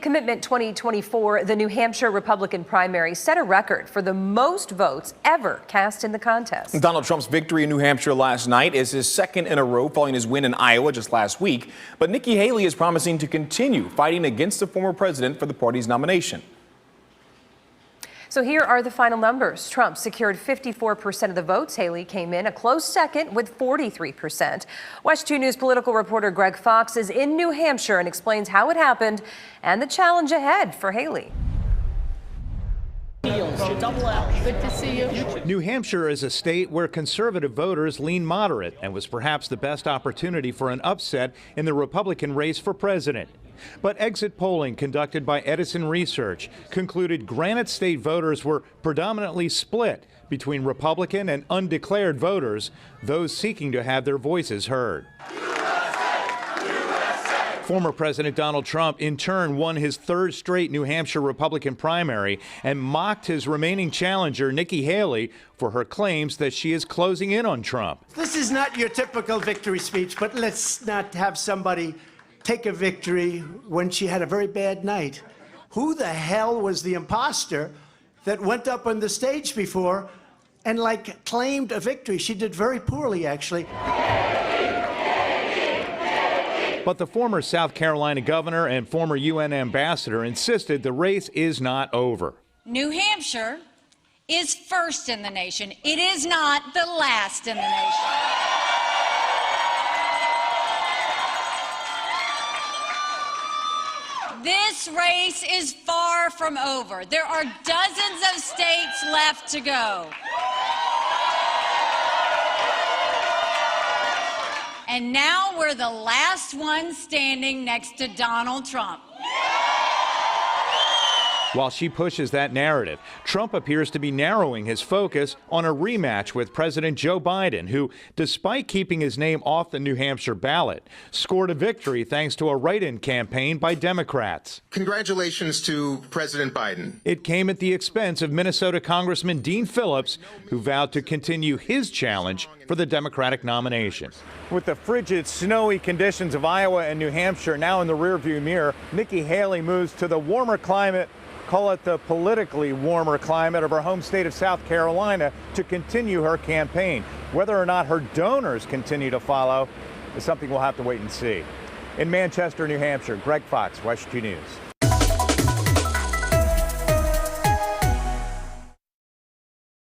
Commitment 2024, the New Hampshire Republican primary set a record for the most votes ever cast in the contest. Donald Trump's victory in New Hampshire last night is his second in a row following his win in Iowa just last week. But Nikki Haley is promising to continue fighting against the former president for the party's nomination. So here are the final numbers. Trump secured 54% of the votes. Haley came in a close second with 43%. WESH 2 News political reporter Greg Fox is in New Hampshire and explains how it happened and the challenge ahead for Haley. Good to see you. New Hampshire is a state where conservative voters lean moderate and was perhaps the best opportunity for an upset in the Republican race for president. But exit polling conducted by Edison Research concluded Granite State voters were predominantly split between Republican and undeclared voters, those seeking to have their voices heard. Former President Donald Trump, in turn, won his third straight New Hampshire Republican primary and mocked his remaining challenger, Nikki Haley, for her claims that she is closing in on Trump. This is not your typical victory speech, but let's not have somebody take a victory when she had a very bad night. Who the hell was the imposter that went up on the stage before and claimed a victory? She did very poorly, actually. But the former South Carolina governor and former UN ambassador insisted the race is not over. New Hampshire is first in the nation. It is not the last in the nation. This race is far from over. There are dozens of states left to go. And now we're the last one standing next to Donald Trump. While she pushes that narrative, Trump appears to be narrowing his focus on a rematch with President Joe Biden, who, despite keeping his name off the New Hampshire ballot, scored a victory thanks to a write-in campaign by Democrats. Congratulations to President Biden. It came at the expense of Minnesota Congressman Dean Phillips, who vowed to continue his challenge for the Democratic nomination. With the frigid, snowy conditions of Iowa and New Hampshire now in the rearview mirror, Nikki Haley moves to the warmer climate, call it the politically warmer climate of her home state of South Carolina, to continue her campaign. Whether or not her donors continue to follow is something we'll have to wait and see. In Manchester, New Hampshire, Greg Fox, WESH 2 News.